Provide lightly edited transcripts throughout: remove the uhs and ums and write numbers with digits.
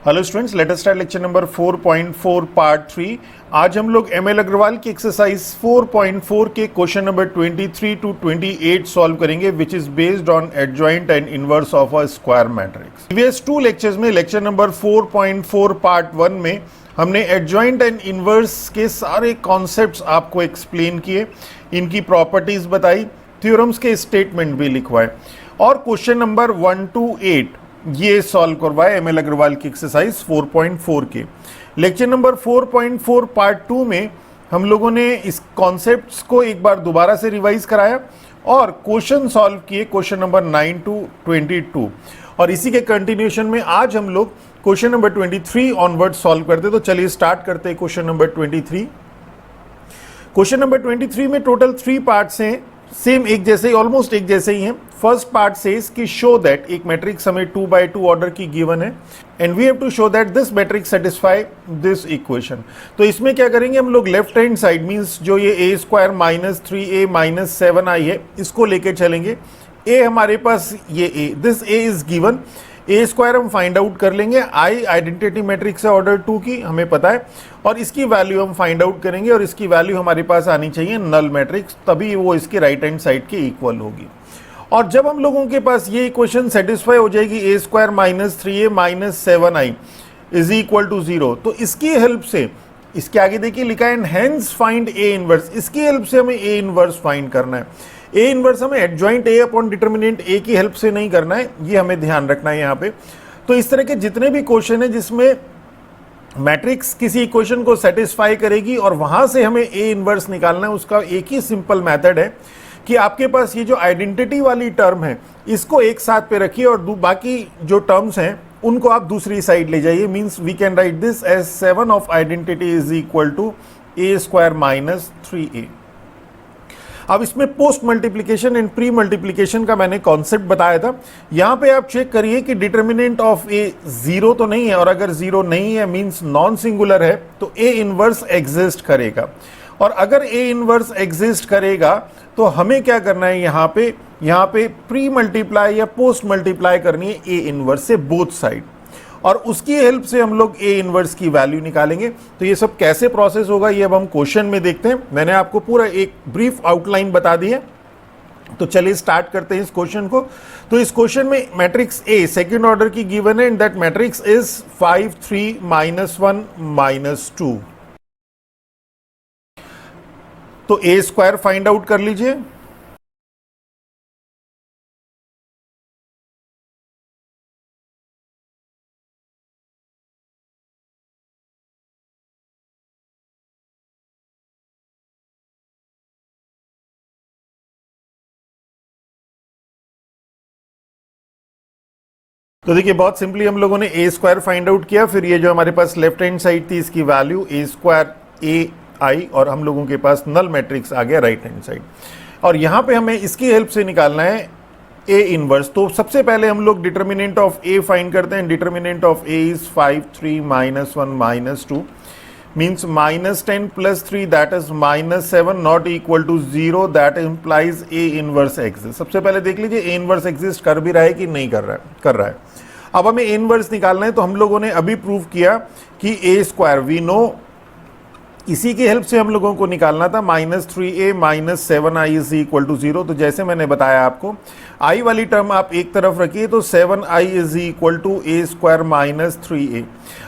Hello students, let us start lecture number 4.4 part 3। आज हम लोग एमएल अग्रवाल की एक्सरसाइज 4.4 के क्वेश्चन नंबर 23 टू 28 सॉल्व करेंगे, which is based on adjoint and inverse of a square matrix. Previous to lectures में lecture number 4.4 part 1 में हमने adjoint and inverse के सारे कॉन्सेप्ट्स आपको एक्सप्लेन किए, इनकी प्रॉपर्टीज बताई, थ्योरम्स के स्टेटमेंट भी लिखवाए और क्वेश्चन नंबर 1 to 8 ये सॉल्व करवाए एमएल अग्रवाल की एक्सरसाइज 4.4 के। लेक्चर नंबर 4.4 पार्ट 2 में हम लोगों ने इस कॉन्सेप्ट्स को एक बार दोबारा से रिवाइज कराया और क्वेश्चन सॉल्व किए क्वेश्चन नंबर 9 to 22 और इसी के कंटिन्यूएशन में आज हम लोग क्वेश्चन नंबर 23 ऑनवर्ड सॉल्व करते। तो चलिए स्टार्ट करते हैं क्वेश्चन नंबर 23। क्वेश्चन नंबर 23 में टोटल 3 पार्ट्स हैं, सेम एक जैसे ही, ऑलमोस्ट एक जैसे ही हैं। फर्स्ट पार्ट सेज कि शो दैट एक मैट्रिक्स हमें 2x2 ऑर्डर की गिवन है and we have to show that this matrix satisfy this equation. तो इसमें क्या करेंगे हम लोग, लेफ्ट हैंड साइड मींस जो ये a square minus 3a minus 7i है इसको लेके चलेंगे। a हमारे पास ये a, this a is given, A square हम फाइंड आउट कर लेंगे, आई आइडेंटिटी मैट्रिक्स है ऑर्डर 2 की, हमें पता है, और इसकी वैल्यू हम फाइंड आउट करेंगे और इसकी वैल्यू हमारे पास आनी चाहिए नल मैट्रिक्स, तभी वो इसके राइट हैंड साइड के इक्वल होगी। और जब हम लोगों के पास ये इक्वेशन सेटिस्फाई हो जाएगी A square minus 3a minus 7i is equal to 0, तो इसकी हेल्प से, इसके आगे देखिए लिखा है हेंस फाइंड ए इनवर्स, इसकी हेल्प से हमें ए इनवर्स फाइंड करना है। ए इनवर्स हमें एडजॉइंट ए अपॉन डिटर्मिनेंट ए की हेल्प से नहीं करना है, ये हमें ध्यान रखना है यहाँ पे। तो इस तरह के जितने भी क्वेश्चन है जिसमें मैट्रिक्स किसी इक्वेशन को सेटिस्फाई करेगी और वहां से हमें ए इनवर्स निकालना है, उसका एक ही सिंपल मेथड है कि आपके पास ये जो आइडेंटिटी वाली टर्म है इसको एक साथ पे रखिए और बाकी जो टर्म्स हैं उनको आप दूसरी साइड ले जाइए। Means we can write this as 7 of identity is equal to A square minus 3a। अब इसमें post multiplication and pre multiplication का मैंने कॉन्सेप्ट बताया था। यहाँ पे आप चेक करिए कि डिटर्मिनेंट ऑफ ए 0 तो नहीं है, और अगर 0 नहीं है मींस नॉन सिंगुलर है तो ए इनवर्स एग्जिस्ट करेगा, और अगर ए इनवर्स एग्जिस्ट करेगा तो हमें क्या करना है, यहाँ पे प्री मल्टीप्लाई या पोस्ट मल्टीप्लाई करनी है ए इनवर्स से बोथ साइड, और उसकी हेल्प से हम लोग ए इनवर्स की वैल्यू निकालेंगे। तो ये सब कैसे प्रोसेस होगा ये अब हम क्वेश्चन में देखते हैं। मैंने आपको पूरा एक ब्रीफ आउटलाइन बता दी है, तो चलिए स्टार्ट करते हैं इस क्वेश्चन को। तो इस क्वेश्चन में मैट्रिक्स ए सेकंड ऑर्डर की गिवन है एंड दैट मैट्रिक्स इज 5 3 -1 -2। तो ए स्क्वायर फाइंड आउट कर लीजिए। तो देखिए बहुत सिंपली हम लोगों ने ए स्क्वायर फाइंड आउट किया, फिर ये जो हमारे पास लेफ्ट हैंड साइड थी इसकी वैल्यू ए स्क्वायर ए आई, और हम लोगों के पास नल मैट्रिक्स आ गया राइट हैंड साइड, और यहाँ पे हमें इसकी हेल्प से निकालना है ए इनवर्स। तो सबसे पहले हम लोग डिटर्मिनेंट ऑफ ए फाइंड करते हैं। Determinant of A is 5 3 -1 -2 means -10 + 3 that is -7 not equal to 0, that implies A inverse exist. सबसे पहले देख लीजिए ए इनवर्स एग्जिस्ट कर भी रहा है कि नहीं कर रहा है। अब हमें ए इनवर्स निकालना है, तो हम लोगों ने अभी प्रूव किया कि ए स्क्वायर वी नो, इसी की हेल्प से हम लोगों को निकालना था -3a minus 7i is equal to 0। तो जैसे मैंने बताया आपको, i वाली टर्म आप एक तरफ रखिए तो 7i is equal to A square minus 3a।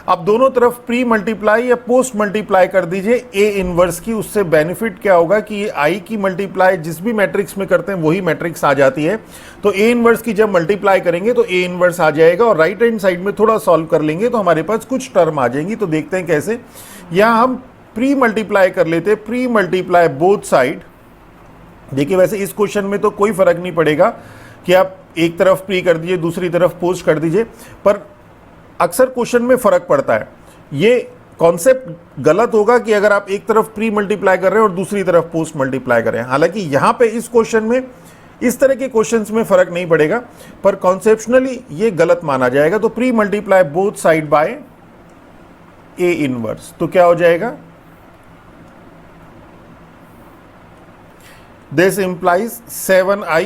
अब दोनों तरफ प्री मल्टीप्लाई या पोस्ट मल्टीप्लाई कर दीजिए ए इनवर्स की। उससे बेनिफिट क्या होगा कि i की मल्टीप्लाई जिस भी मैट्रिक्स में करते हैं वही मैट्रिक्स आ जाती है। तो ए इनवर्स की जब मल्टीप्लाई करेंगे तो ए इनवर्स आ जाएगा, और राइट हैंड साइड में थोड़ा सॉल्व कर लेंगे तो हमारे पास कुछ टर्म आ जाएंगी। तो देखते हैं कैसे। यहाँ हम प्री मल्टीप्लाई कर लेते, प्री मल्टीप्लाई बोथ साइड। देखिए वैसे इस क्वेश्चन में तो कोई फर्क नहीं पड़ेगा कि आप एक तरफ प्री कर दीजिए दूसरी तरफ पोस्ट कर दीजिए, पर अक्सर क्वेश्चन में फर्क पड़ता है। ये कॉन्सेप्ट गलत होगा कि अगर आप एक तरफ प्री मल्टीप्लाई कर रहे हैं और दूसरी तरफ पोस्ट मल्टीप्लाई कर रहे हैं। हालांकि यहाँ पे इस क्वेश्चन में इस तरह के क्वेश्चंस में फर्क नहीं पड़ेगा, पर कॉन्सेप्शनली ये गलत माना जाएगा। तो pre multiply both side bye A inverse, तो क्या हो जाएगा, this implies 7i,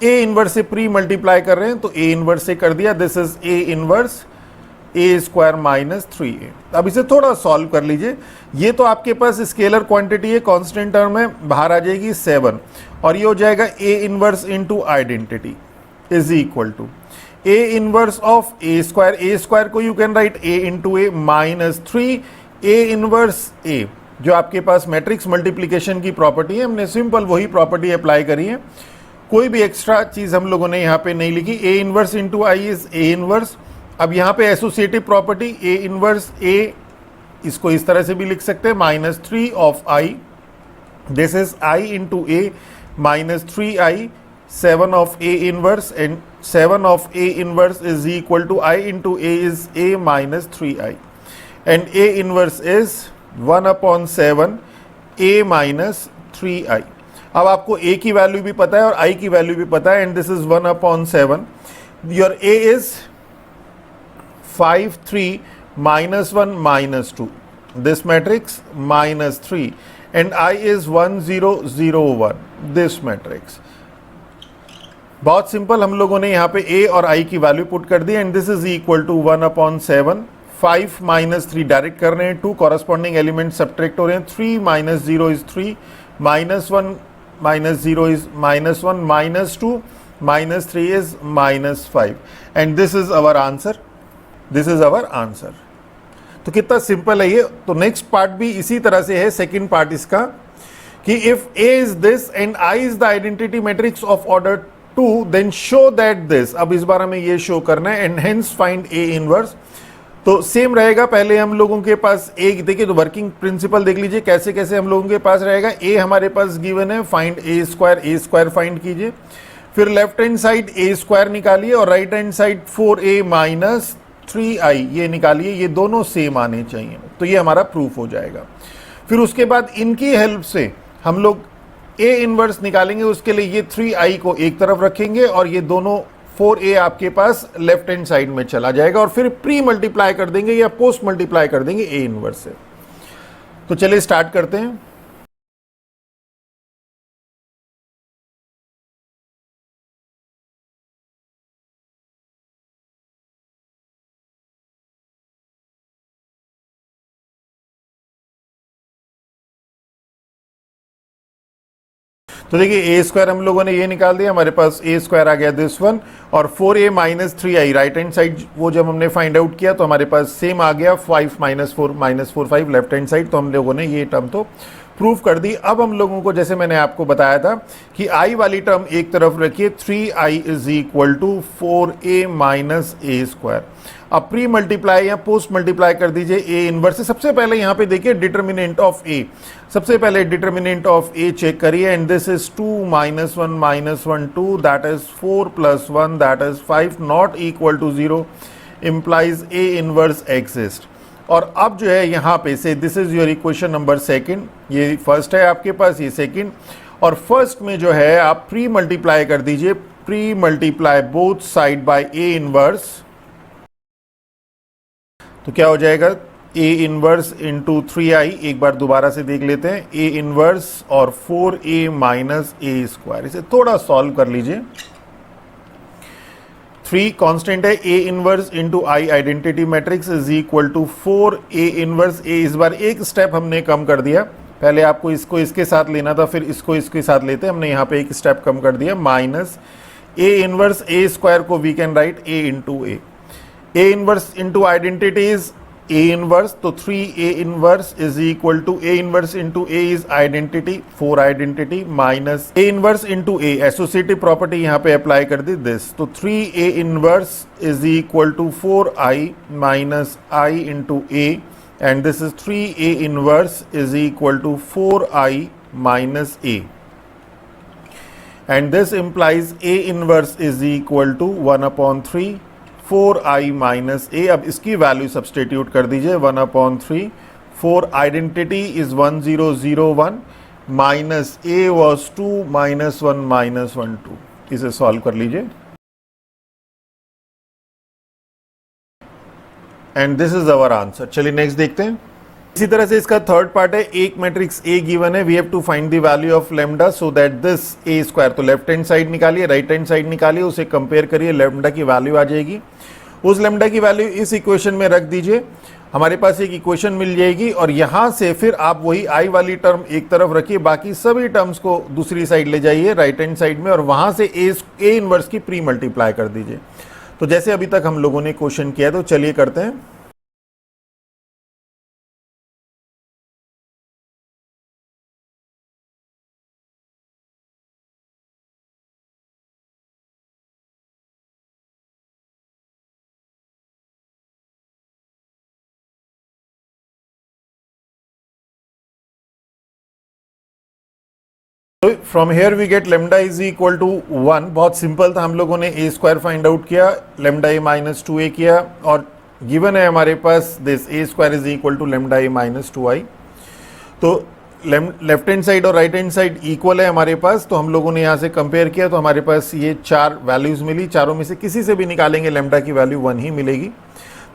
A inverse से प्री मल्टीप्लाई कर रहे हैं तो ए इनवर्स से कर दिया, this is A inverse A square minus 3a। अब इसे थोड़ा सॉल्व कर लीजिए। ये तो आपके पास स्केलर क्वांटिटी है, कांस्टेंट टर्म में बाहर आ जाएगी 7 और ये हो जाएगा a inverse into identity is equal to a inverse of a square को you can write a into a minus 3 a inverse a, जो आपके पास मैट्रिक्स मल्टीप्लीकेशन की प्रॉपर्टी है, हमने सिंपल वही प्रॉपर्टी अप्लाई करी है, कोई भी एक्स्ट्रा चीज हम लोगों ने यहाँ पे नहीं लिखी। a inverse into I is a inverse. अब यहाँ पे associative property a inverse a, इसको इस तरह से भी लिख सकते हैं minus 3 of i, this is i into a minus 3i, 7 of a inverse and 7 of a inverse is equal to i into a is a minus 3i and a inverse is 1/7 a minus 3i। अब आपको a की value भी पता है और i की value भी पता है and this is 1/7। Your a is 5 3 minus 1 minus 2, this matrix minus 3 and I is 1 0 0 1, this matrix। बहुत सिंपल, हम लोगों ने यहाँ पे a और i की वैल्यू पुट कर दी and this is equal to 1/7। 5 माइनस 3 डायरेक्ट कर रहे हैं, 2 कॉरस्पॉन्डिंग एलिमेंट सब्ट्रैक्ट हो रहे हैं, 3 minus 0 is 3, minus 1 minus 0 is minus 1, minus 2 minus 3 is minus 5 and this is our answer, this is our answer. तो कितना सिंपल है ये। तो नेक्स्ट पार्ट भी इसी तरह से है, सेकंड पार्ट इसका कि if a is this and i is the identity matrix of order 2 then show that this. अब इस बार हमें ये शो करना है and hence find a inverse. तो सेम रहेगा, पहले हम लोगों के पास a, देखिए तो वर्किंग प्रिंसिपल देख लीजिए कैसे कैसे हम लोगों के पास रहेगा। a हमारे पास गिवन है, फाइंड a स्क्वायर फाइंड कीजिए, फिर left hand side a square निकालिए और right hand side 4a minus 3i ये निकालिए, ये दोनों सेम आने चाहिए, तो ये हमारा प्रूफ हो जाएगा। फिर उसके बाद इनकी हेल्प से हम लोग a इनवर्स निकालेंगे, उसके लिए ये 3i को एक तरफ रखेंगे और ये दोनों 4a आपके पास लेफ्ट हैंड साइड में चला जाएगा और फिर प्री मल्टीप्लाई कर देंगे या पोस्ट मल्टीप्लाई कर देंगे a इनवर्स से। तो चलिए स्टार्ट करते हैं। तो देखिए a स्क्वायर हम लोगों ने ये निकाल दिया, हमारे पास a स्क्वायर आ गया दिस वन और 4a minus 3i right hand side वो जब हमने फाइंड आउट किया तो हमारे पास सेम आ गया 5 माइनस 4 5 लेफ्ट हैंड साइड। तो हम लोगों ने ये टर्म तो प्रूफ कर दी। अब हम लोगों को जैसे मैंने आपको बताया था कि i वाली टर्म एक तरफ रखिए, 3i is equal to 4a minus a square. अब प्री मल्टीप्लाई या पोस्ट मल्टीप्लाई कर दीजिए a इनवर्स से। सबसे पहले यहाँ पे देखिए डिटर्मिनेंट ऑफ a, सबसे पहले डिटर्मिनेंट ऑफ a चेक करिए and this is 2 minus 1 minus 1 2 that is 4 plus 1 that is 5 not equal to 0 implies a inverse exist. और अब जो है यहाँ पे से this is your equation number second, ये फर्स्ट है आपके पास, ये सेकंड, और फर्स्ट में जो है आप प्री मल्टीप्लाई कर दीजिए, pre multiply both side bye a inverse. तो क्या हो जाएगा a इनवर्स इंटू 3i, एक बार दोबारा से देख लेते हैं, a इनवर्स और 4a माइनस a स्क्वायर। इसे थोड़ा सॉल्व कर लीजिए। 3 कांस्टेंट है, a inverse into i identity matrix is equal to 4a inverse a। इस बार एक स्टेप हमने कम कर दिया, पहले आपको इसको इसके साथ लेना था फिर इसको इसके साथ लेते, हमने यहाँ पे एक स्टेप कम कर दिया, minus a inverse a square को we can write a into a। a inverse into identity is a inverse, तो 3a inverse is equal to a inverse into a is identity 4 identity minus a inverse into a, associative property यहाँ पे apply कर दी this, तो 3a inverse is equal to 4i minus i into a and this is 3a inverse is equal to 4i minus a and this implies a inverse is equal to 1/3 4i minus a। अब इसकी value substitute कर दीजिए, 1/3 4 identity is 1 0 0 1 minus a was 2 minus 1 minus 1 2। इसे solve कर लीजिए and this is our answer. चलिए next देखते हैं। इसी तरह से इसका थर्ड पार्ट है, एक मैट्रिक्स A गिवन है, we have to find the value of lambda so that this A square, तो लेफ्ट हैंड साइड निकालिए, राइट हैंड साइड निकालिए, उसे कंपेयर करिए, लैम्डा की वैल्यू आ जाएगी। उस लेमडा की वैल्यू इस इक्वेशन में रख दीजिए, हमारे पास एक इक्वेशन मिल जाएगी और यहाँ से फिर आप वही आई वाली टर्म एक तरफ रखिए, बाकी सभी टर्म्स को दूसरी साइड ले जाइए राइट हैंड साइड में और वहाँ से ए इनवर्स की प्री मल्टीप्लाई कर दीजिए। तो जैसे अभी तक हम लोगों ने क्वेश्चन किया, तो चलिए करते हैं। From here we get lambda is equal to 1। बहुत सिंपल था, हम लोगों ने ए स्क्वायर फाइंड आउट किया, लेमडा ए माइनस 2a किया और गिवन है हमारे पास this A square is equal to lambda A minus 2i। तो लेफ्ट हैंड साइड और राइट हैंड साइड इक्वल है हमारे पास, तो हम लोगों ने यहाँ से कंपेयर किया तो हमारे पास ये 4 वैल्यूज़ मिली, चारों में से किसी से भी निकालेंगे लेमडा की वैल्यू 1 ही मिलेगी।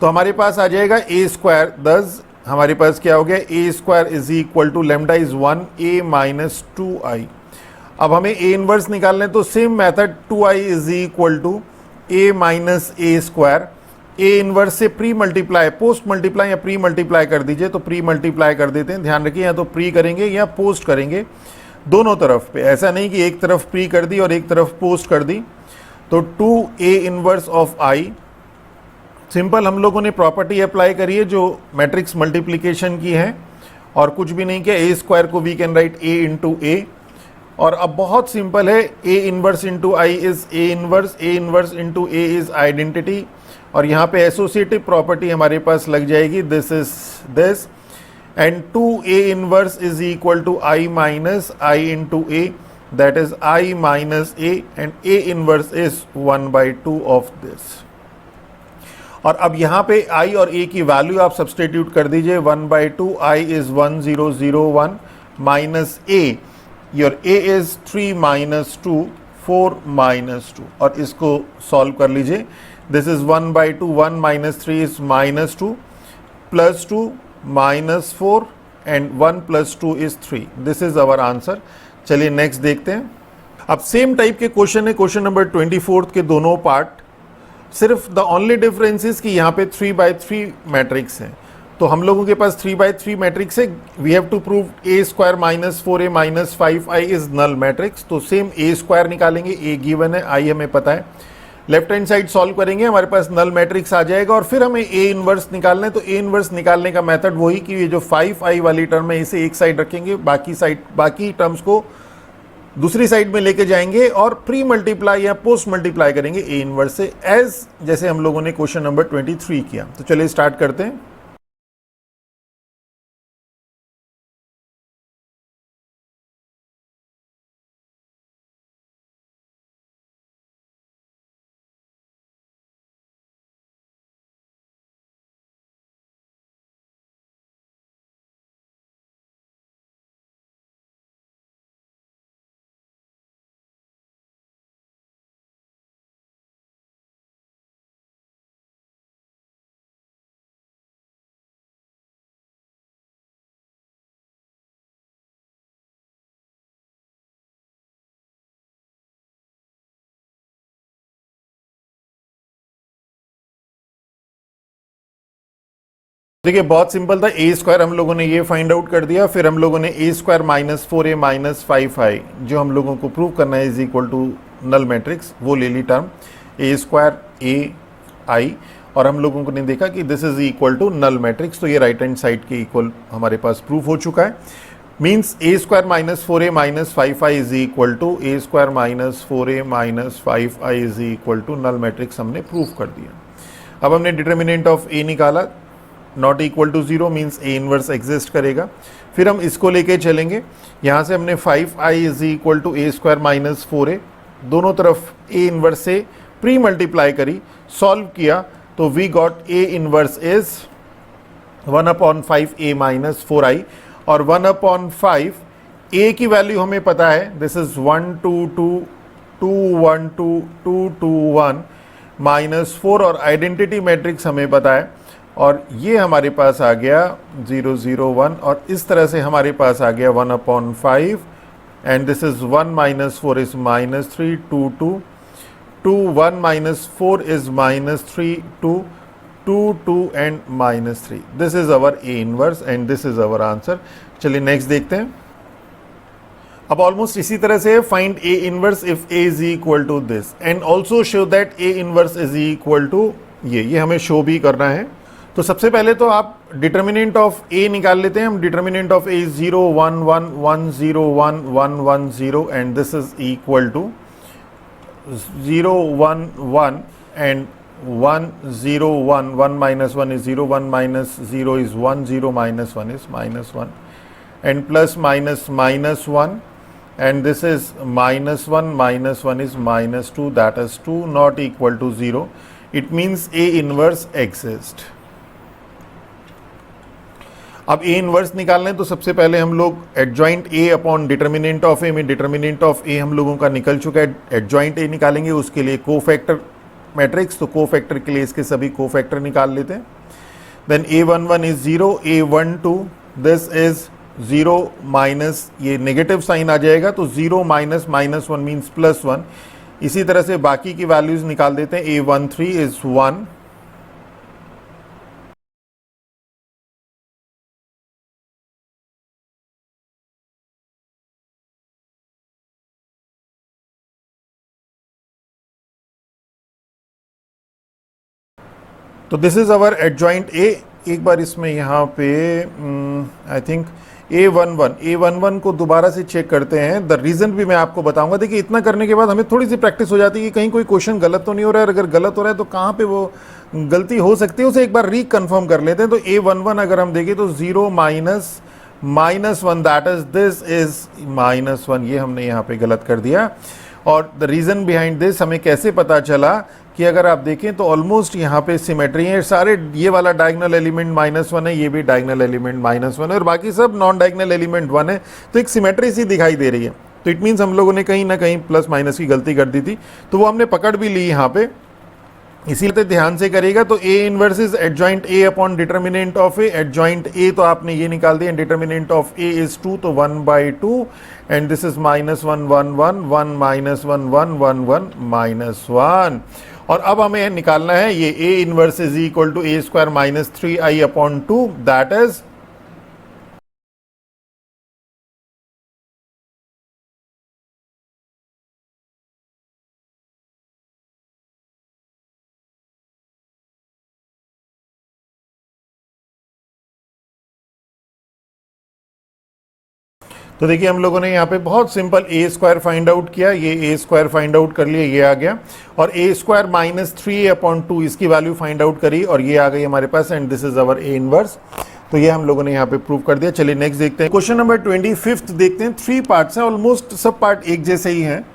तो हमारे पास आ जाएगा ए स्क्वायर, दस हमारे पास क्या हो गया, A square is equal to lambda is 1a minus 2i। अब हमें ए इनवर्स निकालना है, तो same method 2i is equal to a minus A square. A inverse से प्री मल्टीप्लाई, पोस्ट मल्टीप्लाई या प्री मल्टीप्लाई कर दीजिए, तो प्री मल्टीप्लाई कर देते हैं। ध्यान रखिए या तो प्री करेंगे या पोस्ट करेंगे, दोनों तरफ पे, ऐसा नहीं कि एक तरफ प्री कर दी और एक तरफ पोस्ट कर दी। तो 2a inverse of i, simple हम लोगों ने प्रॉपर्टी अप्लाई करी है जो मैट्रिक्स मल्टीप्लिकेशन की है और कुछ भी नहीं किया। ए स्क्वायर को we can write a into A, और अब बहुत सिंपल है, a inverse into I is a inverse into a is identity, और यहाँ पे एसोसिएटिव प्रॉपर्टी हमारे पास लग जाएगी, this is this, and 2a inverse is equal to i minus I into a, that is i minus a, and a inverse is 1/2 of this. और अब यहाँ पे i और a की वैल्यू आप सब्सटीट्यूट कर दीजिए, 1/2, i इज 1001 minus a, your a is 3 minus 2, 4 minus 2, और इसको सॉल्व कर लीजिए। This is 1/2, 1 minus 3 is minus 2, plus 2 minus 4, and 1 plus 2 is 3। This is our answer. चलिए नेक्स्ट देखते हैं। अब सेम टाइप के क्वेश्चन है, क्वेश्चन नंबर 24 के दोनों पार्ट, सिर्फ द ओनली डिफरेंस इज कि यहाँ पे 3/3 मैट्रिक्स है। तो हम लोगों के पास 3/3 मैट्रिक्स है, we have to prove A square minus 4a minus 5i is null matrix. तो सेम ए स्क्वायर निकालेंगे, ए गिवन है, आई हमें पता है, लेफ्ट हैंड साइड सॉल्व करेंगे, हमारे पास नल मैट्रिक्स आ जाएगा। और फिर हमें ए इनवर्स निकालना है, तो ए इनवर्स निकालने का मेथड वही कि ये जो 5i वाली टर्म है इसे एक साइड रखेंगे, बाकी टर्म्स को दूसरी साइड में लेके जाएंगे और प्री मल्टीप्लाई या पोस्ट मल्टीप्लाई करेंगे ए इनवर्स से, एज जैसे हम लोगों ने क्वेश्चन नंबर 23 किया। तो चलिए स्टार्ट करते हैं। देखिए बहुत सिंपल था, ए स्क्वायर हम लोगों ने ये फाइंड आउट कर दिया, फिर हम लोगों ने A square minus 4a minus 5i जो हम लोगों को प्रूव करना है is equal to null matrix, वो ले ली टर्म ए स्क्वायर ए आई, और हम लोगों को ने देखा कि this is equal to null matrix. तो ये राइट हैंड साइड के इक्वल हमारे पास प्रूफ हो चुका है। Means A square minus 4a minus 5i is equal to A square minus 4a minus 5i is equal to null matrix हमने proof कर दिया। अब हमने डिटर्मिनेंट ऑफ ए निकाला, not equal to 0 means A inverse exist करेगा। फिर हम इसको लेके चलेंगे, यहाँ से हमने 5i is equal to A square minus 4a, दोनों तरफ ए इनवर्स से प्री मल्टीप्लाई करी, सॉल्व किया, तो we got A inverse is 1/5a minus 4i, और 1/5 a की वैल्यू हमें पता है, दिस इज 1 2 2 2 1 2 2 2 1 माइनस 4, और आइडेंटिटी मैट्रिक्स हमें पता है, और ये हमारे पास आ गया 0 0 1, और इस तरह से हमारे पास आ गया 1/5, and this is 1 minus 4 is minus 3 2 2 2 1 minus 4 is minus 3 2 2 2 and minus 3. This is our A inverse and this is our answer. चलिए नेक्स्ट देखते हैं. अब ऑलमोस्ट इसी तरह से find A inverse if A is equal to this and also show that A inverse is equal to ये हमें show भी करना है. तो सबसे पहले तो आप डिटर्मिनेंट ऑफ A निकाल लेते हैं. हम determinant of A 0 1 1 1 0 1 1 1 0 and this is equal to 0 1 1 and 1 0 1 1 minus 1 is 0 1 minus 0 is 1 0 minus 1 is minus 1 and plus minus minus 1 and this is minus 1 is minus 2, that is 2 not equal to 0. It means A inverse exists. अब A inverse निकालना है तो सबसे पहले हम लोग adjoint A upon determinant of A में determinant of A हम लोगों का निकल चुका है. एडजॉइंट A निकालेंगे उसके लिए कोफैक्टर मैट्रिक्स, तो कोफैक्टर के लिए इसके सभी कोफैक्टर निकाल लेते हैं. Then A11 is 0, A12 this is 0 minus ये नेगेटिव साइन आ जाएगा तो 0 माइनस माइनस 1 मीन्स प्लस 1. इसी तरह से बाकी की वैल्यूज निकाल देते हैं. A13 इज 1, तो this is our adjoint A. एक बार इसमें यहाँ पे आई थिंक A11 को दोबारा से चेक करते हैं. द रीज़न भी मैं आपको बताऊंगा. देखिए इतना करने के बाद हमें थोड़ी सी प्रैक्टिस हो जाती है कि कहीं कोई क्वेश्चन गलत तो नहीं हो रहा है, और अगर गलत हो रहा है तो कहाँ पे वो गलती हो सकती है उसे एक बार रिकन्फर्म कर लेते हैं. तो A11 अगर हम देखें तो 0 minus minus 1 that is this is minus 1, ये हमने यहाँ पे गलत कर दिया. और द रीज़न बिहाइंड दिस हमें कैसे पता चला कि अगर आप देखें तो ऑलमोस्ट यहाँ पे सिमेट्री है. सारे ये वाला डायगोनल एलिमेंट -1 है, ये भी डायगोनल एलिमेंट -1 है और बाकी सब नॉन डायगोनल एलिमेंट 1 है. तो एक सिमेट्री सी दिखाई दे रही है. तो इट मीन्स हम लोगों ने कहीं ना कहीं प्लस माइनस की गलती कर दी थी, तो वो हमने पकड़ भी ली यहाँ पे. इसीलिए ध्यान से करिएगा. तो A inverse is adjoint A upon determinant of A. Adjoint A तो आपने ये निकाल दिया. डिटर्मिनेंट ऑफ A इज 2, तो 1/2 एंड दिस इज -1 1 1 1 -1 1 1 1 -1. और अब हमें निकालना है ये A inverse is equal to A square minus 3i upon 2, that is तो देखिए हम लोगों ने यहाँ पे बहुत simple A square find out किया. ये A स्क्वायर फाइंड आउट कर लिया, ये आ गया. और A स्क्वायर माइनस 3 अपॉन 2 इसकी वैल्यू फाइंड आउट करी और ये आ गई हमारे पास and this is our A inverse. तो ये हम लोगों ने यहाँ पे प्रूव कर दिया. चलिए नेक्स्ट देखते हैं. क्वेश्चन नंबर 25 देखते हैं. 3 पार्ट्स हैं, ऑलमोस्ट सब पार्ट एक जैसे ही हैं.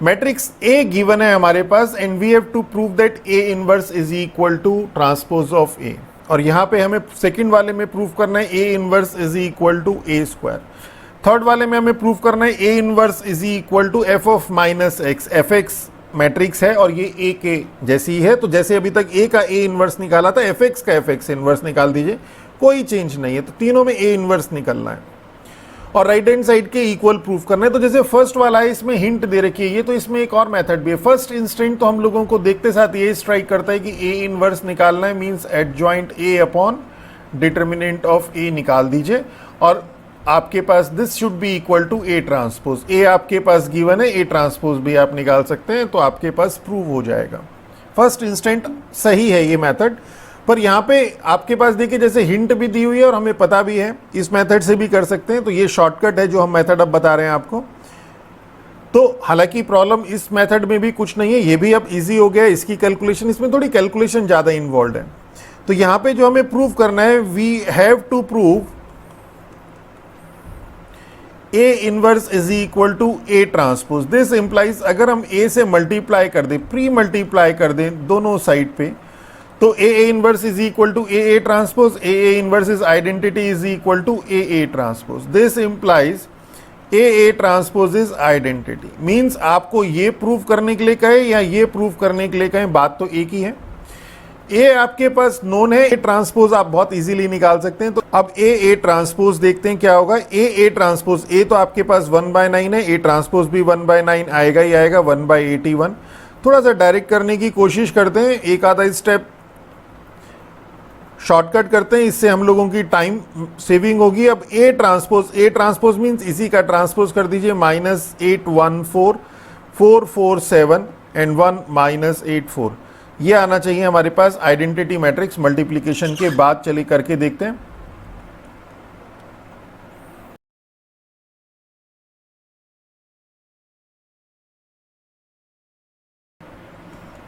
मैट्रिक्स A गिवन है हमारे पास and we have to prove that A inverse is equal to transpose of A. और यहाँ पे हमें सेकेंड वाले में प्रूव करना है A inverse is equal to A square. Third वाले में हमें प्रूव करना है A inverse is equal to f of minus x. F x matrix है और ये A के जैसी ही है. तो जैसे अभी तक A का A इनवर्स निकाला था, एफ एक्स का एफ एक्स इनवर्स निकाल दीजिए, कोई चेंज नहीं है. तो तीनों में A इनवर्स निकलना है और राइट हैंड साइड के इक्वल प्रूफ करना है. तो जैसे फर्स्ट वाला है इसमें हिंट दे रखी है ये, तो इसमें एक और मेथड भी है. फर्स्ट इंस्टेंट तो हम लोगों को देखते साथ ये स्ट्राइक करता है कि A इनवर्स निकालना है, means adjoint A upon determinant of A निकाल दीजिए और आपके पास this should be equal to A transpose. A आपके पास गिवन है, A ट्रांसपोज भी आप निकाल सकते हैं, तो आपके पास प्रूव हो जाएगा. फर्स्ट इंस्टेंट सही है ये मेथड, पर यहाँ पे आपके पास देखिए जैसे हिंट भी दी हुई है और हमें पता भी है इस मेथड से भी कर सकते हैं. तो ये शॉर्टकट है जो हम मेथड अब बता रहे हैं आपको. तो हालांकि प्रॉब्लम इस मेथड में भी कुछ नहीं है, ये भी अब इजी हो गया. इसकी कैलकुलेशन, इसमें थोड़ी कैलकुलेशन ज़्यादा इन्वॉल्व है. तो यहाँ पे जो हमें प्रूव करना है, we have to prove A inverse is equal to A transpose. This implies अगर हम A से मल्टीप्लाई कर दें, प्री मल्टीप्लाई कर दें दोनों साइड पे, तो A inverse is equal to A transpose. A inverse is identity is equal to A transpose. This implies A transpose is identity. Means आपको ये प्रूव करने के लिए कहे या ये प्रूव करने के लिए कहें, बात तो एक ही है. A आपके पास नोन है, A ट्रांसपोज आप बहुत इजीली निकाल सकते हैं. तो अब A ट्रांसपोज देखते हैं क्या होगा. A ट्रांसपोज, A तो आपके पास 1/9 है, A ट्रांसपोज भी 1/9 आएगा ही आएगा, 1/81. थोड़ा सा डायरेक्ट करने की कोशिश करते हैं, एक आधा स्टेप शॉर्टकट करते हैं, इससे हम लोगों की टाइम सेविंग होगी। अब ए ट्रांसपोज मीन्स इसी का ट्रांसपोज कर दीजिए, -814,447 एंड 1 -84, ये आना चाहिए हमारे पास आइडेंटिटी मैट्रिक्स मल्टीप्लिकेशन के बाद। चलिए करके देखते हैं।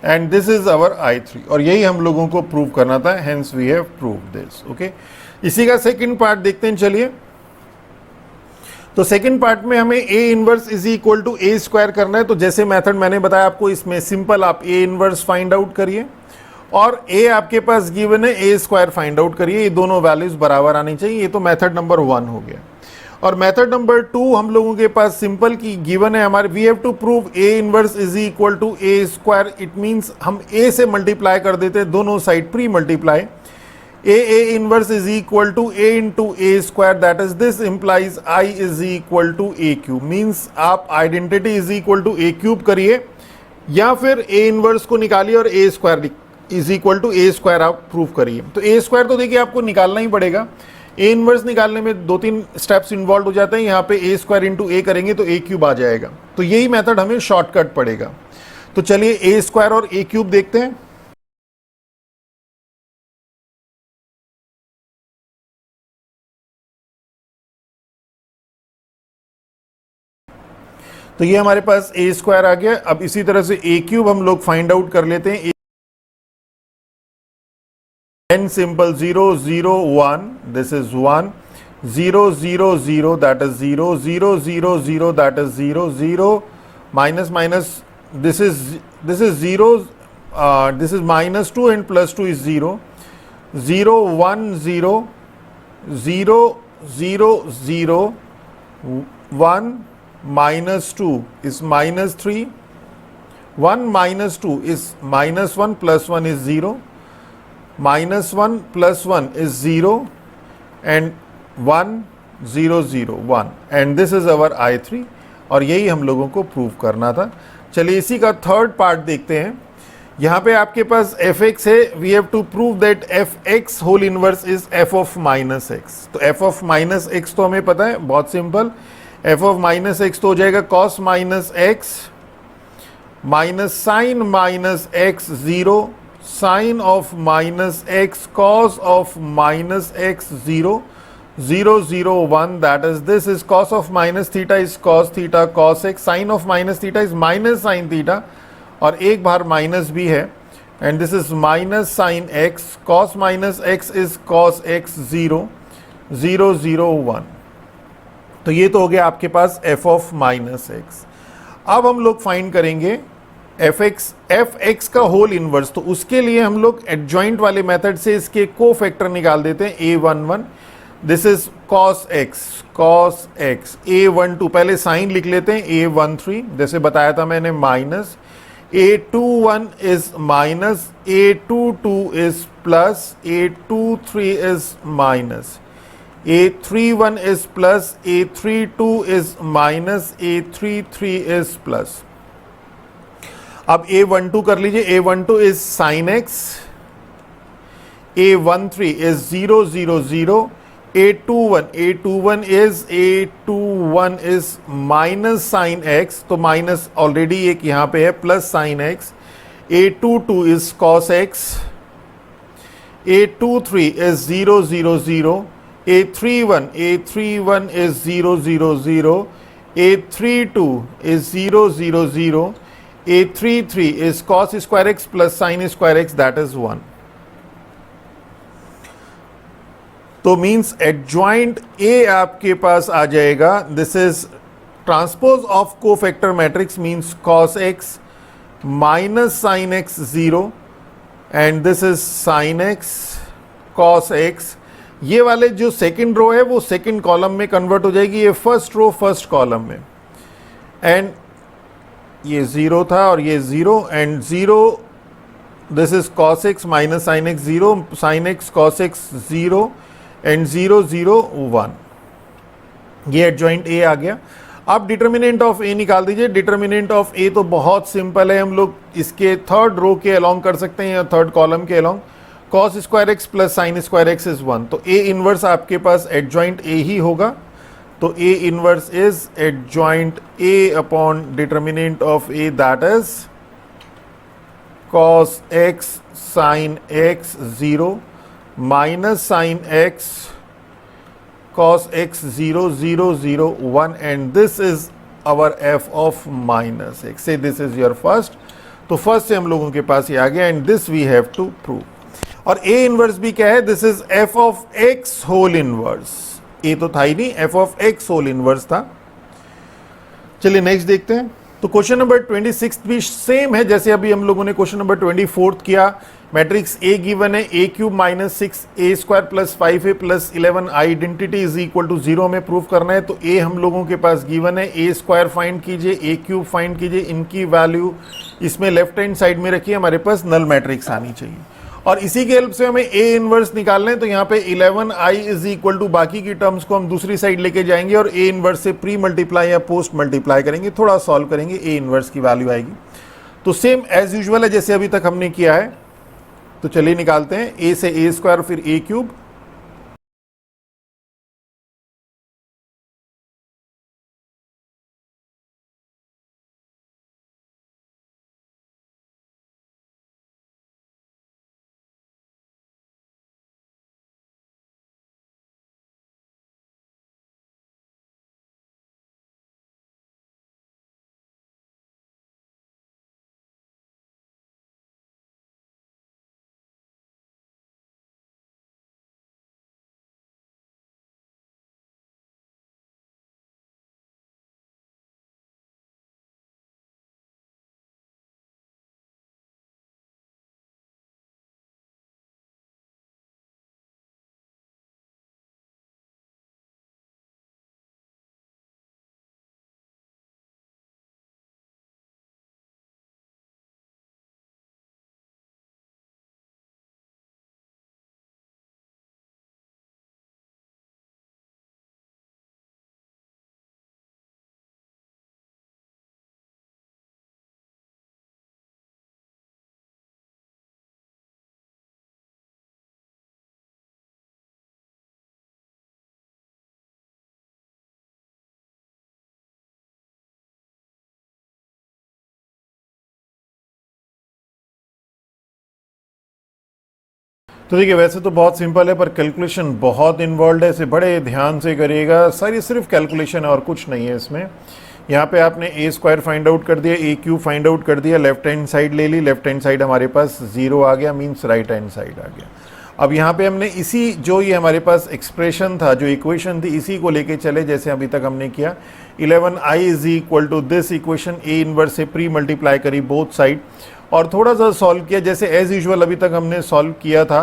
And this is our I3 और यही हम लोगों को प्रूव करना था, hence we have proved this. Okay, इसी का सेकंड पार्ट देखते हैं। चलिए, तो सेकंड पार्ट में हमें A inverse is equal to A square करना है। तो जैसे मेथड मैंने बताया आपको, इसमें सिंपल आप A इनवर्स फाइंड आउट करिए और A आपके पास गिवन है, A स्क्वायर फाइंड आउट करिए। ये दोनों वैल्यूज बराबर आनी चाहिए। ये तो मेथड नंबर 1 हो गया। और मेथड नंबर 2 हम लोगों के पास सिंपल की गिवन है हमारे, we have to prove A inverse is equal to A square. It means हम A से मल्टीप्लाई कर देते हैं, दोनों side pre multiply. A inverse is equal to A into A square, that is this implies I is equal to A cube. Means आप identity is equal to A cube करिए या फिर A inverse को निकालिए और A square is equal to A square आप prove करिए। तो A स्क्वायर तो देखिए आपको निकालना ही पड़ेगा। A इनवर्स निकालने में 2-3 स्टेप्स इन्वॉल्व हो जाते हैं। यहाँ पे A स्क्वायर इंटू A करेंगे तो A क्यूब आ जाएगा। तो यही मेथड हमें शॉर्टकट पड़ेगा। तो चलिए A स्क्वायर और A क्यूब देखते हैं। तो ये हमारे पास A स्क्वायर आ गया। अब इसी तरह से A क्यूब हम लोग फाइंड आउट कर लेते हैं। n simple 0 0 1, this is 1, 0 0 0, that is 0, 0 0 0, that is 0, 0 minus minus, this is 0, this is minus 2 and plus 2 is 0, 0 1 0, 0 0 0, 1 minus 2 is minus 3, 1 minus 2 is minus 1 plus 1 is 0, minus 1 plus 1 is 0 and 1 0 0 1 and this is our I3 और यही हम लोगों को prove करना था। चलिए इसी का थर्ड पार्ट देखते हैं। यहाँ पे आपके पास fx है, we have to prove that fx whole inverse is f of minus x. तो f ऑफ माइनस एक्स तो हमें पता है, बहुत simple, f of minus x तो हो जाएगा cos minus x minus sine minus x 0 sin of minus x cos of minus x 0 0 0 1, that is this is cos of minus theta is cos theta cos x, sin of minus theta is minus sin theta और एक बार minus भी है and this is minus sin x, cos minus x is cos x 0 0 0 1। तो ये तो हो गया आपके पास f of minus x। अब हम लोग फाइंड करेंगे fx का होल इनवर्स। तो उसके लिए हम लोग एडजॉइंट वाले मेथड से इसके को फैक्टर निकाल देते हैं। a11 this is cos x, a12 पहले साइन लिख लेते हैं, a13 जैसे बताया था मैंने minus, a21 is minus, a22 is plus, a23 is minus, a31 is plus, a32 is minus, a33 is plus. अब a12 कर लीजिए, a12 is sine x, a13 is 0 0 0, a21 is minus sine x, तो minus already एक यहाँ पे है, plus sine x, a22 is cos x, a23 is 0 0 0, a31 is 0 0 0, a32 is 0 0 0, a33 is cos square x plus sin square x, that is 1। तो means adjoint A आपके पास आ जाएगा, this is transpose of cofactor matrix means cos x minus sin x 0 and this is sin x cos x। ये वाले जो second row है वो second column में convert हो जाएगी, ये फर्स्ट रो फर्स्ट कॉलम में, एंड ये 0 था और ये 0 and 0, this is cos x minus sin x 0, sin x cos x 0 and 0 0 1, ये एडजॉइंट A आ गया। अब डिटर्मिनेंट ऑफ ए निकाल दीजिए। डिटर्मिनेंट ऑफ ए तो बहुत सिंपल है, हम लोग इसके थर्ड रो के अलोंग कर सकते हैं या थर्ड कॉलम के along. Cos square x plus sine square x is 1, तो ए इनवर्स आपके पास एडजॉइंट ए ही होगा, तो ए inverse is adjoint A upon determinant of A, that is cos x sine x 0 minus sine x cos x 0 0 0 1 and this is our f of minus x. Say this is your first, तो first से हम लोगों के पास ये आ गया and this we have to prove. और a इनवर्स भी क्या है, this is f of x whole inverse, a तो था ही नहीं, f of x whole inverse था। चलिए नेक्स्ट देखते हैं। तो क्वेश्चन नंबर 26 भी सेम है जैसे अभी हम लोगों ने क्वेश्चन नंबर 24 किया। मैट्रिक्स ए गिवन है, A cube minus 6 A square plus 5 A plus 11 identity is equal to 0 में प्रूव करना है। तो ए हम लोगों के पास गिवन है, ए स्क्वायर फाइंड कीजिए, ए क्यूब फाइंड कीजिए, इनकी वैल्यू इसमें लेफ्ट हैंड साइड में रखिए, हमारे पास नल मैट्रिक्स आनी चाहिए। और इसी के हेल्प से हमें ए इनवर्स निकालना है, तो यहाँ पे 11i इज इक्वल टू बाकी की टर्म्स को हम दूसरी साइड लेके जाएंगे और ए इनवर्स से प्री मल्टीप्लाई या पोस्ट मल्टीप्लाई करेंगे, थोड़ा सॉल्व करेंगे, ए इनवर्स की वैल्यू आएगी। तो सेम एज यूजुअल है जैसे अभी तक हमने किया है। तो चलिए निकालते हैं, ए से ए स्क्वायर फिर ए क्यूब, तो देखिए वैसे तो बहुत सिंपल है पर कैलकुलेशन बहुत इन्वॉल्व है, इसे बड़े ध्यान से करिएगा। सारी सिर्फ कैलकुलेशन है और कुछ नहीं है इसमें। यहाँ पे आपने ए स्क्वायर फाइंड आउट कर दिया, ए क्यूब फाइंड आउट कर दिया, लेफ्ट हैंड साइड ले ली, लेफ्ट हैंड साइड हमारे पास 0 आ गया, मीन्स राइट हैंड साइड आ गया। अब यहाँ पे हमने इसी जो ये हमारे पास एक्सप्रेशन था, जो इक्वेशन थी, इसी को लेके चले जैसे अभी तक हमने किया। 11i is equal to this equation, A inverse से प्री मल्टीप्लाई करी बोथ साइड और थोड़ा सा सॉल्व किया जैसे एज यूजुअल अभी तक हमने सॉल्व किया था,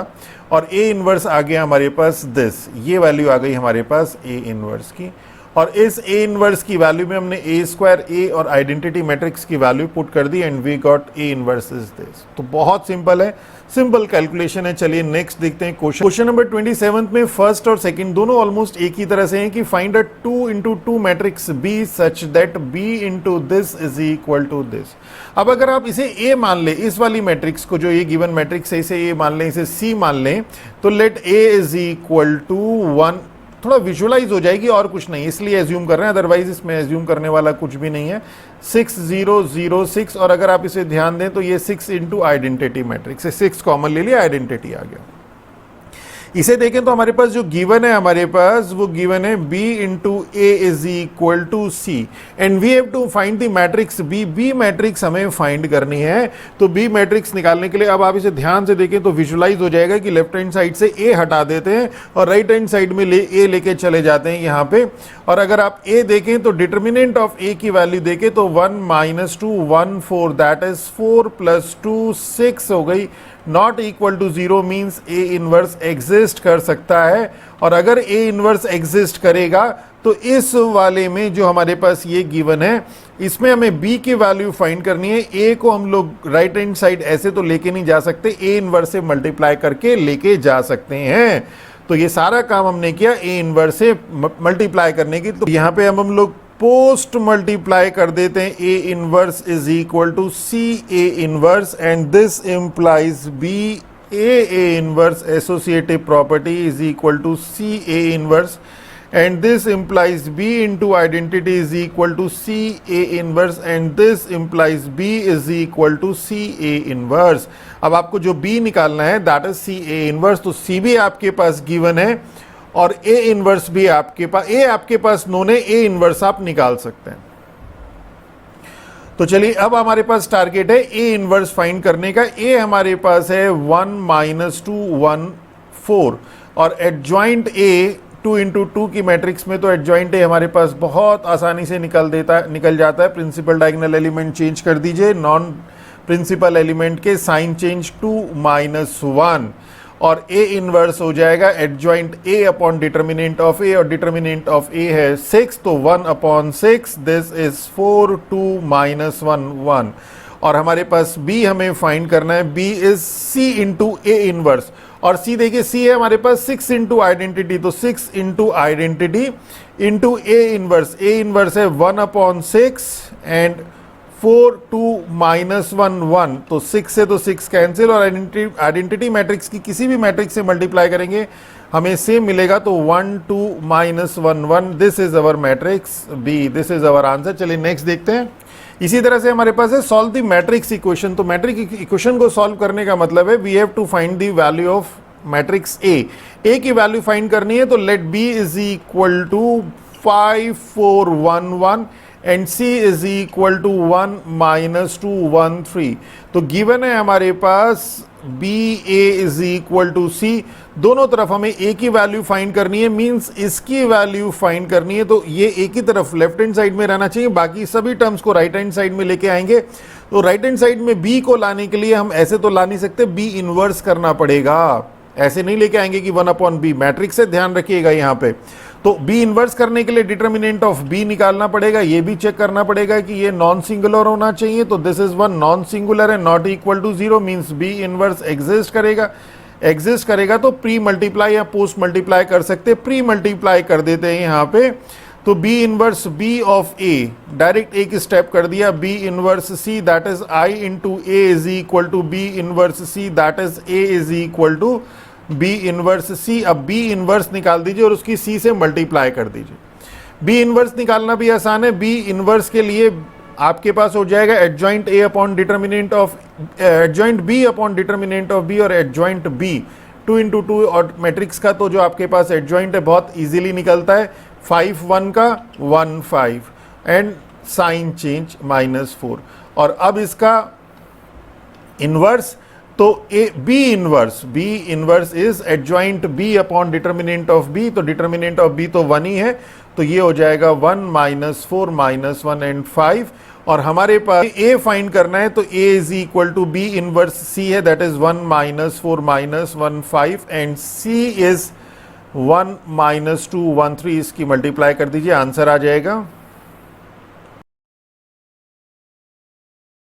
और ए इनवर्स आ गया हमारे पास दिस, ये वैल्यू आ गई हमारे पास ए इनवर्स की। और इस ए इनवर्स की वैल्यू में हमने ए स्क्वायर, ए और आइडेंटिटी मैट्रिक्स की वैल्यू पुट कर दी and we got A inverse is this. तो बहुत सिंपल है, सिंपल कैलकुलेशन है। चलिए नेक्स्ट देखते हैं क्वेश्चन नंबर 27 में फर्स्ट और सेकंड दोनों ऑलमोस्ट एक ही तरह से हैं कि find a 2x2 matrix B such that B into this is equal to this. अब अगर आप इसे ए मान ले, इस वाली मैट्रिक्स को जो ये गिवन मैट्रिक्स है इसे ए मान लें, इसे सी मान लें, तो let A is equal to 1, थोड़ा विजुअलाइज हो जाएगी और कुछ नहीं, इसलिए एज्यूम कर रहे हैं, अदरवाइज इसमें एज्यूम करने वाला कुछ भी नहीं है। 6 0 0 6, और अगर आप इसे ध्यान दें तो ये 6 इंटू आइडेंटिटी मैट्रिक्स है, 6 कॉमन ले लिया, आइडेंटिटी आ गया। इसे देखें तो हमारे पास जो गिवन है, हमारे पास वो गिवन है b into A is equal to C and we have to find the matrix b। b matrix हमें फाइंड करनी है, तो b मैट्रिक्स निकालने के लिए अब आप इसे ध्यान से देखें तो विजुअलाइज हो जाएगा कि लेफ्ट हैंड साइड से a हटा देते हैं और राइट हैंड साइड में a लेके चले जाते हैं यहाँ पे। और अगर आप a देखें तो डिटर्मिनेंट ऑफ a की वैल्यू देखें तो 1 - 2 1 4, दैट इज 4 + 2 6 हो गई। Not equal to 0 means A inverse exist कर सकता है, और अगर ए इनवर्स एग्जिस्ट करेगा तो इस वाले में जो हमारे पास ये गिवन है इसमें हमें b की वैल्यू फाइंड करनी है। a को हम लोग राइट हैंड साइड ऐसे तो लेके नहीं जा सकते, a इनवर्स से मल्टीप्लाई करके लेके जा सकते हैं। तो ये सारा काम हमने किया ए इनवर्स से मल्टीप्लाई करने की। तो यहाँ पे हम लोग पोस्ट मल्टीप्लाई कर देते हैं A inverse is equal to C A inverse and this implies B A inverse associative property is equal to C A inverse and this implies B into identity is equal to C A inverse and this implies B is equal to C A inverse। अब आपको जो B निकालना है that is C A inverse, तो C भी आपके पास given है और A inverse भी आपके पास, A आपके पास known है, A inverse आप निकाल सकते हैं। तो चलिए अब हमारे पास टारगेट है A इनवर्स फाइंड करने का। A हमारे पास है 1 - 2 1 4 और एडजॉइंट A 2 इंटू 2 की मैट्रिक्स में तो एडजॉइंट ए हमारे पास बहुत आसानी से निकल जाता है। प्रिंसिपल डायगोनल एलिमेंट चेंज कर दीजिए, नॉन प्रिंसिपल एलिमेंट के साइन चेंज 2 - 1 और ए इनवर्स हो जाएगा adjoint A upon determinant of A और डिटर्मिनेंट ऑफ ए है 6 तो 1/6 दिस इज 4 2 - 1 1 और हमारे पास बी हमें फाइंड करना है। B is C into A inverse और सी देखिए सी है हमारे पास 6 इंटू आइडेंटिटी तो 6 into identity into A inverse है 1/6 एंड 4 2 - 1 1 तो 6 से तो 6 कैंसिल और आइडेंटिटी मैट्रिक्स की किसी भी मैट्रिक्स से मल्टीप्लाई करेंगे हमें सेम मिलेगा तो 1 2 - 1 1 this is our matrix B, this is our answer. चलिए नेक्स्ट देखते हैं। इसी तरह से हमारे पास है सॉल्व द मैट्रिक्स इक्वेशन। तो मैट्रिक्स इक्वेशन को सॉल्व करने का मतलब है we have to find the value of matrix A की वैल्यू फाइंड करनी है तो let B is equal to 5 4 1 1 and C is equal to 1 - 2 1 3 तो गिवन है हमारे पास B A is equal to C, दोनों तरफ हमें ए की वैल्यू फाइंड करनी है, मींस इसकी वैल्यू फाइंड करनी है तो ये ए की तरफ लेफ्ट हैंड साइड में रहना चाहिए, बाकी सभी टर्म्स को राइट हैंड साइड में लेके आएंगे। तो राइट हैंड साइड में बी को लाने के लिए हम ऐसे तो ला नहीं सकते, बी इनवर्स करना पड़ेगा, ऐसे नहीं लेके आएंगे कि 1/b मैट्रिक्स से, ध्यान रखिएगा यहाँ पे। तो बी इनवर्स करने के लिए डिटर्मिनेंट ऑफ बी निकालना पड़ेगा, ये भी चेक करना पड़ेगा कि ये नॉन सिंगुलर होना चाहिए तो दिस इज 1 नॉन सिंगुलर है not equal to 0 means B inverse exist करेगा तो प्री मल्टीप्लाई या पोस्ट मल्टीप्लाई कर सकते, प्री मल्टीप्लाई कर देते हैं यहाँ पे तो B inverse B of A direct एक स्टेप कर दिया, B inverse C that is I into A is equal to B inverse C that is A is equal to B inverse C. अब बी इनवर्स निकाल दीजिए और उसकी सी से multiply कर दीजिए। बी इनवर्स निकालना भी आसान है, बी इनवर्स के लिए आपके पास हो जाएगा adjoint A upon determinant of adjoint B upon determinant of B और एडजॉइंट बी 2 इंटू 2 और मैट्रिक्स का तो जो आपके पास एडजॉइंट है बहुत इजीली निकलता है 5 1 का 1 5 एंड साइन चेंज -4 और अब इसका इनवर्स तो B inverse is adjoint B upon determinant of B तो डिटर्मिनेंट ऑफ बी तो 1 ही है तो ये हो जाएगा 1 -4 -1 एंड 5 और हमारे पास ए फाइंड करना है तो A is equal to B inverse C है that is 1 -4 -1 5 and C is 1 -2 1 3 इसकी मल्टीप्लाई कर दीजिए आंसर आ जाएगा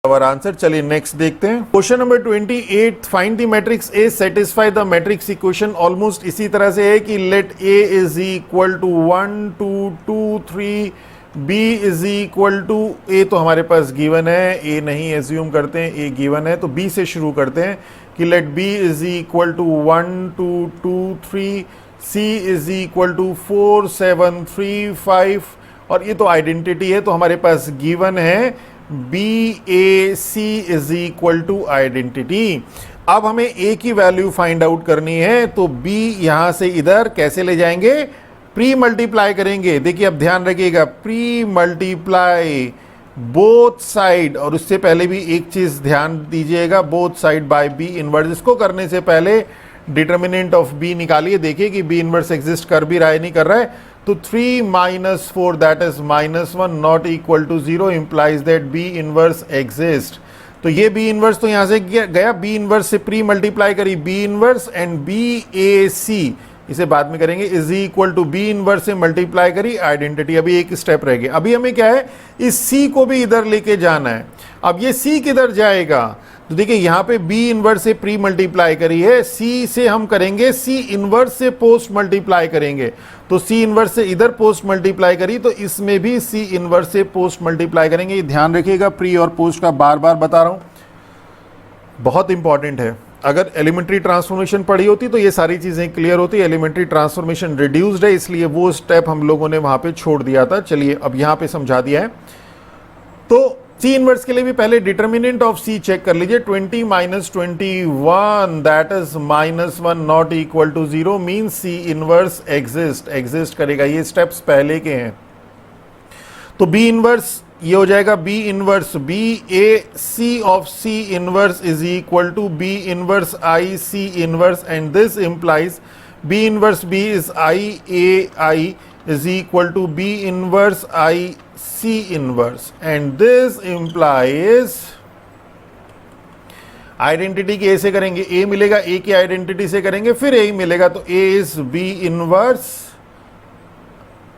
our answer। चलिए नेक्स्ट देखते हैं। Question number 28 find the matrix A satisfy the matrix equation almost इसी तरह से है कि let A is equal to 1 2 2 3 B is equal to A तो हमारे पास गिवन है, ए नहीं एज्यूम करते हैं, ए गिवन है तो बी से शुरू करते हैं कि let B is equal to 1 2 2 3 C is equal to 4 7 3 5 और ये तो आइडेंटिटी है तो हमारे पास गिवन है B A C is equal to identity. अब हमें ए की वैल्यू फाइंड आउट करनी है तो बी यहां से इधर कैसे ले जाएंगे, प्री मल्टीप्लाई करेंगे। देखिए अब ध्यान रखिएगा प्री मल्टीप्लाई बोथ साइड और उससे पहले भी एक चीज ध्यान दीजिएगा both side by B inverse. इसको करने से पहले डिटर्मिनेंट ऑफ बी निकालिए, देखिए कि बी इनवर्स एग्जिस्ट कर भी रहा है नहीं कर रहा है तो 3 - 4 that is -1 not equal to 0 implies that B inverse exist. तो ये बी इनवर्स तो यहां से गया, बी इनवर्स से प्री मल्टीप्लाई करी B inverse and B A C इसे बाद में करेंगे, is equal to B inverse से मल्टीप्लाई करी आइडेंटिटी। अभी एक स्टेप रह गया, अभी हमें क्या है, इस सी को भी इधर लेके जाना है। अब ये सी किधर जाएगा, तो देखिए यहाँ पे बी इनवर्स से प्री मल्टीप्लाई करी है, सी से हम करेंगे सी इनवर्स से पोस्ट मल्टीप्लाई करेंगे, तो सी इनवर्स से इधर पोस्ट मल्टीप्लाई करी, तो इसमें भी सी इनवर्स से पोस्ट मल्टीप्लाई करेंगे। ये ध्यान रखिएगा, प्री और पोस्ट का बार बार बता रहा हूं, बहुत इंपॉर्टेंट है। अगर एलिमेंट्री ट्रांसफॉर्मेशन पढ़ी होती तो ये सारी चीजें क्लियर होती। एलिमेंट्री ट्रांसफॉर्मेशन रिड्यूस्ड है, इसलिए वो स्टेप हम लोगों ने वहां पे छोड़ दिया था। चलिए अब यहां पे समझा दिया है। तो सी इनवर्स के लिए भी पहले डिटर्मिनेंट ऑफ सी चेक कर लीजिए। 20 minus 21 that is -1 not equal to 0 means C inverse exist करेगा। ये स्टेप्स पहले के हैं। तो बी इनवर्स ये हो जाएगा B inverse B A C of C inverse is equal to B inverse I C inverse, and this implies B inverse B is I is equal to B inverse I C inverse, and this implies identity के ए से करेंगे, ए मिलेगा, ए की identity से करेंगे, फिर A मिलेगा, तो A is B inverse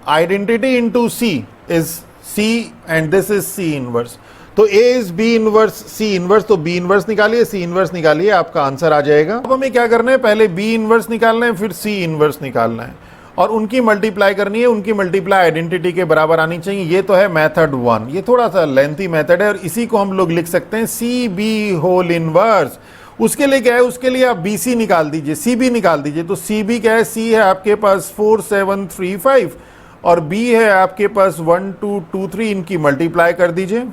identity into C is C, and this is C inverse. तो A is B inverse C inverse, तो बी इनवर्स निकालिए, सी इनवर्स निकालिए, आपका आंसर आ जाएगा। अब हमें क्या करना है, पहले बी इनवर्स निकालना है, फिर सी इनवर्स निकालना है, और उनकी मल्टीप्लाई करनी है। उनकी मल्टीप्लाई आइडेंटिटी के बराबर आनी चाहिए। ये तो है मेथड 1, ये थोड़ा सा लेंथी मेथड है, और इसी को हम लोग लिख सकते हैं सी बी होल इनवर्स। उसके लिए क्या है, उसके लिए आप बी सी निकाल दीजिए, सी बी निकाल दीजिए। तो सी बी क्या है, सी है आपके पास 4735 और बी है आपके पास 1223, इनकी मल्टीप्लाई कर दीजिए।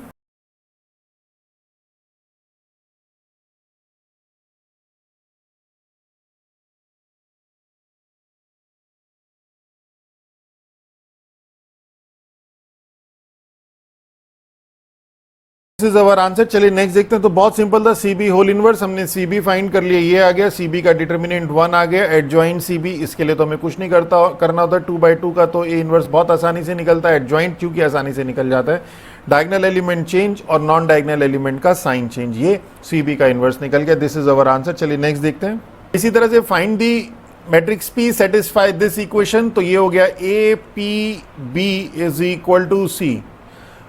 This is our answer. चलिए नेक्स्ट देखते हैं। तो बहुत सिंपल था, सी बी होल इनवर्स, हमने सी बी फाइंड कर लिया, ये आ गया। सी बी का डिटर्मिनेंट 1 आ गया। एडजॉइंट सी बी, इसके लिए तो हमें कुछ नहीं करना होता 2/2 का, तो ए इनवर्स बहुत आसानी से निकलता है। एडजॉइंट क्योंकि आसानी से निकल जाता है। डायगनल एलिमेंट चेंज और नॉन डायगनल एलिमेंट का साइन चेंज, ये सी बी का इनवर्स निकल गया। This is our answer. चलिए नेक्स्ट देखते हैं। इसी तरह से find the matrix P satisfy this equation, तो ये हो गया A P B is equal to C,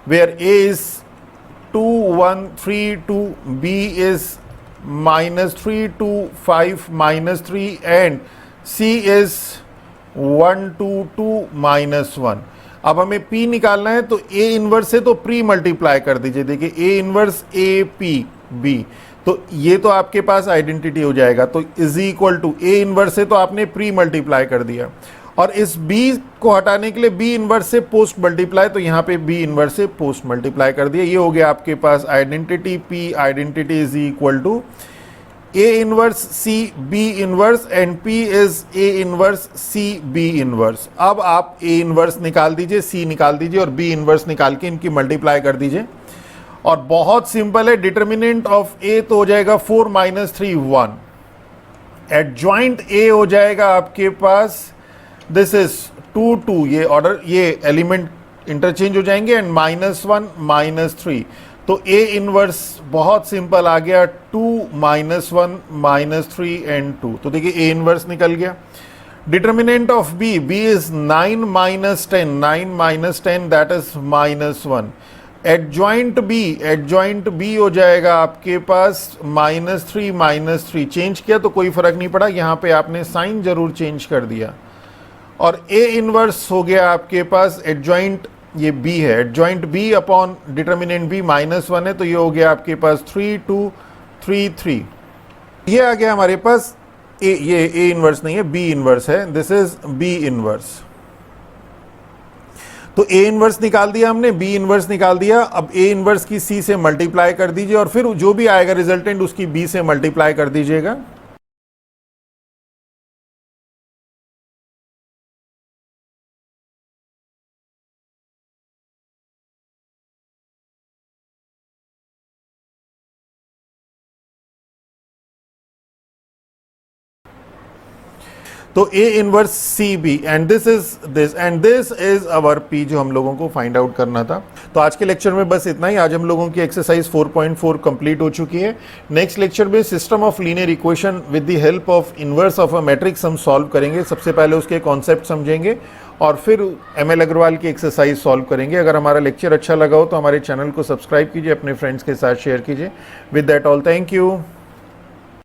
where A is 2 1 3 2, B is -3 2 5 -3, and C is 1 2 2 -1। अब हमें P निकालना है, तो A इनवर्स से तो प्री मल्टीप्लाई कर दीजिए। देखिए A inverse A P B, तो ये तो आपके पास आइडेंटिटी हो जाएगा। तो is equal to A inverse से तो आपने प्री मल्टीप्लाई कर दिया, और इस b को हटाने के लिए b इनवर्स से पोस्ट मल्टीप्लाई, तो यहाँ पे b इनवर्स से पोस्ट मल्टीप्लाई कर दिया। ये हो गया आपके पास identity p identity is equal to a inverse c b inverse, and p is a inverse c b inverse. अब आप a इनवर्स निकाल दीजिए, c निकाल दीजिए, और b इनवर्स निकाल के इनकी मल्टीप्लाई कर दीजिए। और बहुत सिंपल है, डिटर्मिनेंट ऑफ a तो हो जाएगा 4 - 3 1, एडजॉइंट a हो जाएगा आपके पास दिस इज 2 2, ये ऑर्डर, ये एलिमेंट इंटरचेंज हो जाएंगे, एंड -1 -3, तो A इनवर्स बहुत सिंपल आ गया 2 -1 -3 एंड 2। तो देखिए A इनवर्स निकल गया। Determinant of B, B is 9 - 10 that is -1। Adjoint B हो जाएगा आपके पास -3 -3, चेंज किया तो कोई फर्क नहीं पड़ा, यहाँ पे आपने साइन जरूर चेंज कर दिया। और A इनवर्स हो गया आपके पास एडजॉइंट, ये B है, adjoint B upon determinant B -1 है, तो ये हो गया आपके पास 3 2 3 3। ये आ गया हमारे पास ये A इनवर्स नहीं है, B इनवर्स है, दिस इज B इनवर्स। तो A इनवर्स निकाल दिया हमने, B इनवर्स निकाल दिया। अब A इनवर्स की C से मल्टीप्लाई कर दीजिए, और फिर जो भी आएगा रिजल्टेंट उसकी B से मल्टीप्लाई कर दीजिएगा। तो A inverse C B and this is our P जो हम लोगों को फाइंड आउट करना था। तो आज के लेक्चर में बस इतना ही। आज हम लोगों की एक्सरसाइज 4.4 कंप्लीट हो चुकी है। नेक्स्ट लेक्चर में system of linear equation with the help of inverse of a matrix हम सॉल्व करेंगे। सबसे पहले उसके कॉन्सेप्ट समझेंगे और फिर ML अग्रवाल की एक्सरसाइज सॉल्व करेंगे। अगर हमारा लेक्चर अच्छा लगा हो तो हमारे चैनल को सब्सक्राइब कीजिए, अपने फ्रेंड्स के साथ शेयर कीजिए। With that all, thank you.